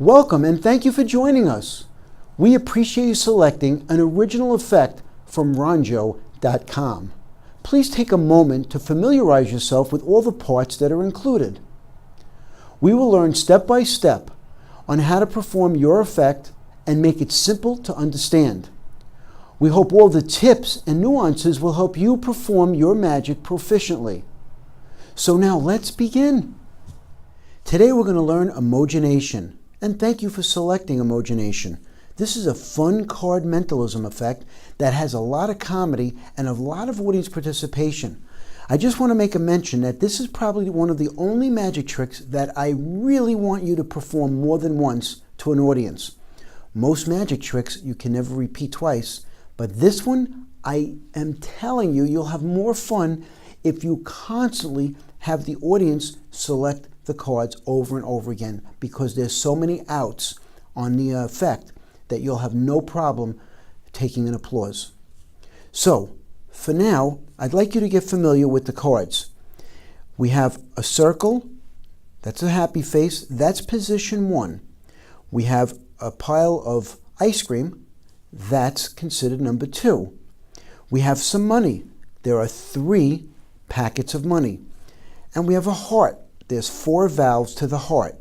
Welcome and thank you for joining us. We appreciate you selecting an original effect from Ronjo.com. Please take a moment to familiarize yourself with all the parts that are included. We will learn step by step on how to perform your effect and make it simple to understand. We hope all the tips and nuances will help you perform your magic proficiently. So now let's begin. Today we're going to learn Emojination, and thank you for selecting Emojination. This is a fun card mentalism effect that has a lot of comedy and a lot of audience participation. I just want to make a mention that this is probably one of the only magic tricks that I really want you to perform more than once to an audience. Most magic tricks you can never repeat twice, but this one, I am telling you, you'll have more fun if you constantly have the audience select the cards over and over again, because there's so many outs on the effect that you'll have no problem taking an applause. So, for now, I'd like you to get familiar with the cards. We have a circle, that's a happy face, that's position 1. We have a pile of ice cream, that's considered number 2. We have some money. There are 3 packets of money. And we have a heart. There's 4 valves to the heart.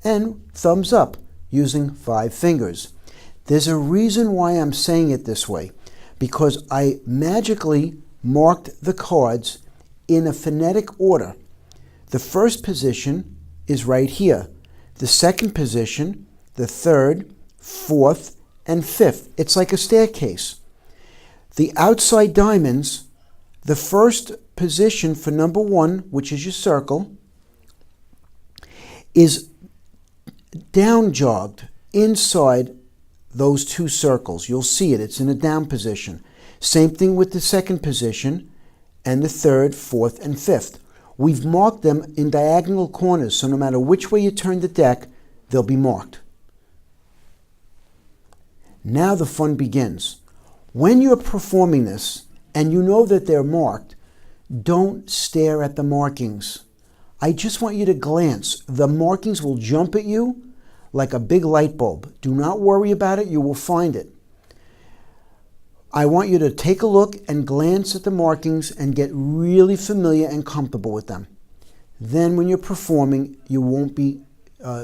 And thumbs up using 5 fingers. There's a reason why I'm saying it this way, because I magically marked the cards in a phonetic order. The first position is right here. The second position, the third, fourth, and 5th. It's like a staircase. The outside diamonds, the first position for number 1, which is your circle, is down jogged inside those 2 circles. You'll see it. It's in a down position. Same thing with the second position and the third, fourth, and 5th. We've marked them in diagonal corners, so no matter which way you turn the deck, they'll be marked. Now the fun begins. When you're performing this and you know that they're marked, don't stare at the markings. I just want you to glance. The markings will jump at you like a big light bulb. Do not worry about it. You will find it. I want you to take a look and glance at the markings and get really familiar and comfortable with them. Then when you're performing, you won't be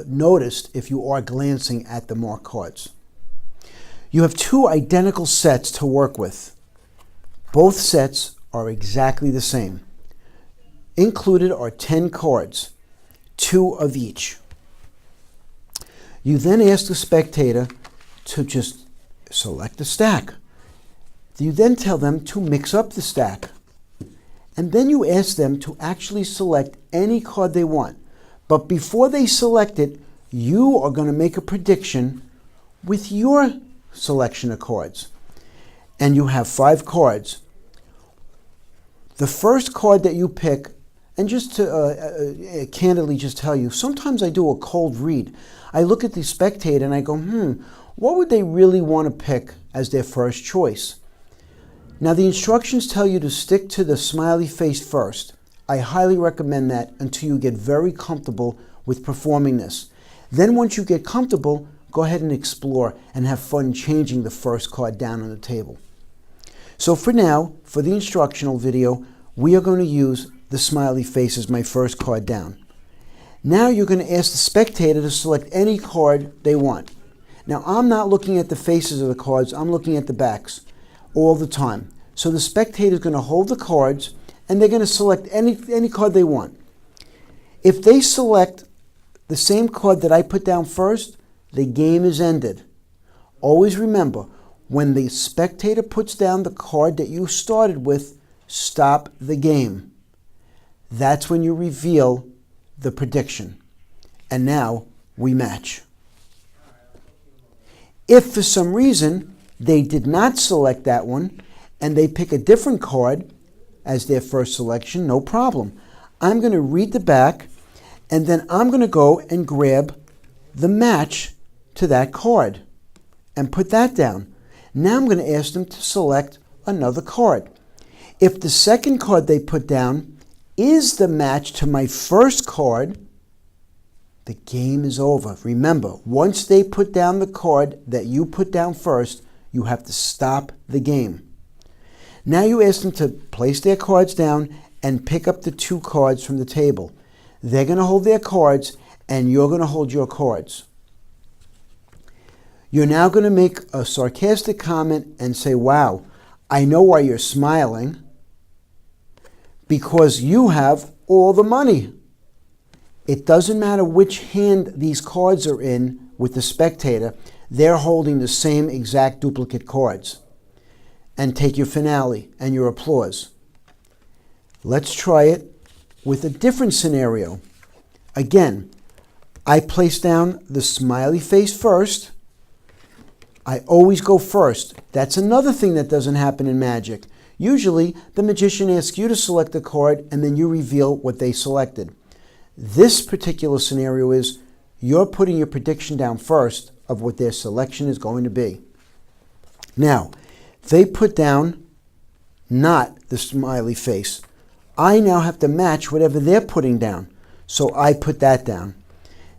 noticed if you are glancing at the marked cards. You have 2 identical sets to work with. Both sets are exactly the same. Included are 10 cards, 2 of each. You then ask the spectator to just select a stack. You then tell them to mix up the stack. And then you ask them to actually select any card they want. But before they select it, you are going to make a prediction with your selection of cards. And you have 5 cards. The first card that you pick, and just to candidly just tell you, sometimes I do a cold read. I look at the spectator and I go, what would they really want to pick as their first choice? Now the instructions tell you to stick to the smiley face first. I highly recommend that until you get very comfortable with performing this. Then once you get comfortable, go ahead and explore and have fun changing the first card down on the table. So for now, for the instructional video, we are going to use the smiley face as my first card down. Now you're going to ask the spectator to select any card they want. Now I'm not looking at the faces of the cards, I'm looking at the backs all the time. So the spectator is going to hold the cards and they're going to select any card they want. If they select the same card that I put down first, the game is ended. Always remember, when the spectator puts down the card that you started with, stop the game. That's when you reveal the prediction. And now we match. If for some reason they did not select that one and they pick a different card as their first selection, no problem. I'm going to read the back and then I'm going to go and grab the match to that card and put that down. Now I'm going to ask them to select another card. If the second card they put down is the match to my first card, the game is over. Remember, once they put down the card that you put down first, you have to stop the game. Now you ask them to place their cards down and pick up the 2 cards from the table. They're going to hold their cards and you're going to hold your cards. You're now going to make a sarcastic comment and say, wow, I know why you're smiling. Because you have all the money. It doesn't matter which hand these cards are in with the spectator, they're holding the same exact duplicate cards. And take your finale and your applause. Let's try it with a different scenario. Again, I place down the smiley face first. I always go first. That's another thing that doesn't happen in magic. Usually, the magician asks you to select a card and then you reveal what they selected. This particular scenario is you're putting your prediction down first of what their selection is going to be. Now, they put down not the smiley face. I now have to match whatever they're putting down. So I put that down.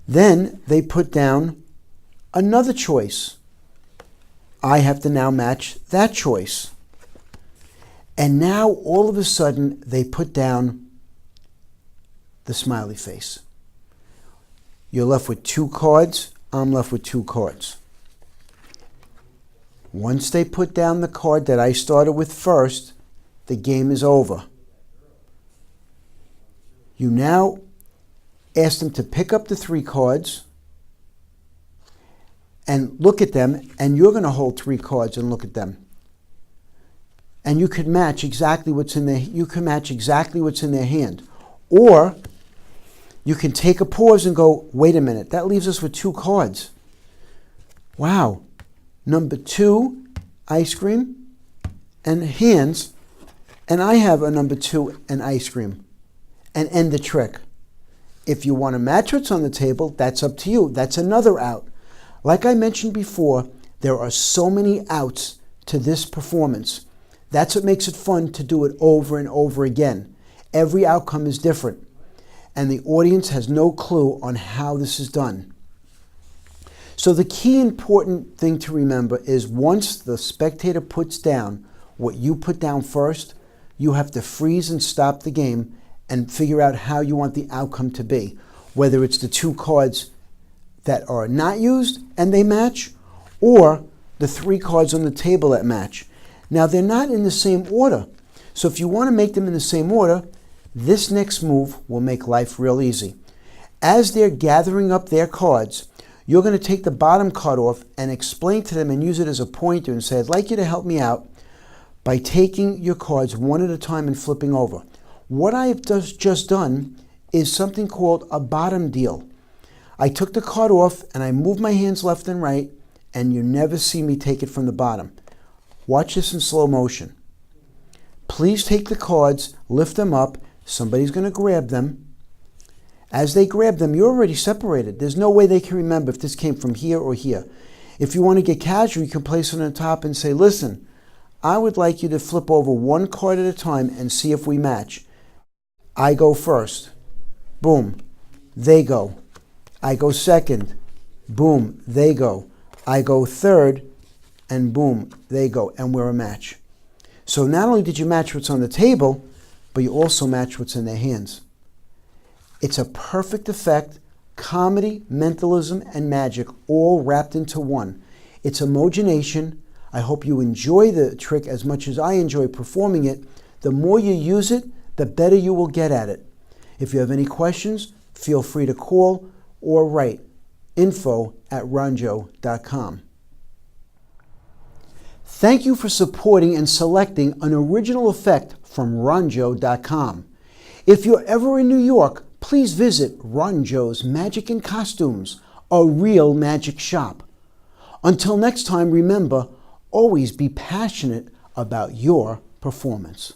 Then they put down another choice. I have to now match that choice. And now all of a sudden they put down the smiley face. You're left with 2 cards. I'm left with 2 cards. Once they put down the card that I started with first, the game is over. You now ask them to pick up the 3 cards and look at them, and you're going to hold 3 cards and look at them. And you could match exactly what's in their hand. Or you can take a pause and go, wait a minute, that leaves us with 2 cards. Wow. Number 2, ice cream and hands, and I have a number 2 and ice cream, and end the trick. If you want to match what's on the table, that's up to you. That's another out. Like I mentioned before, there are so many outs to this performance. That's what makes it fun to do it over and over again. Every outcome is different, and the audience has no clue on how this is done. So the key important thing to remember is once the spectator puts down what you put down first, you have to freeze and stop the game and figure out how you want the outcome to be. Whether it's the 2 cards that are not used and they match, or the 3 cards on the table that match. Now they're not in the same order. So if you want to make them in the same order, this next move will make life real easy. As they're gathering up their cards, you're going to take the bottom card off and explain to them and use it as a pointer and say, I'd like you to help me out by taking your cards one at a time and flipping over. What I have just done is something called a bottom deal. I took the card off and I moved my hands left and right, and you never see me take it from the bottom. Watch this in slow motion. Please take the cards, lift them up. Somebody's going to grab them. As they grab them, you're already separated. There's no way they can remember if this came from here or here. If you want to get casual, you can place it on top and say, listen, I would like you to flip over 1 card at a time and see if we match. I go first. Boom. They go. I go second. Boom. They go. I go third. And boom. They go. And we're a match. So not only did you match what's on the table, but you also match what's in their hands. It's a perfect effect, comedy, mentalism, and magic all wrapped into one. It's Emojination. I hope you enjoy the trick as much as I enjoy performing it. The more you use it, the better you will get at it. If you have any questions, feel free to call or write info@ronjo.com. Thank you for supporting and selecting an original effect from Ronjo.com. If you're ever in New York, please visit Ronjo's Magic and Costumes, a real magic shop. Until next time, remember, always be passionate about your performance.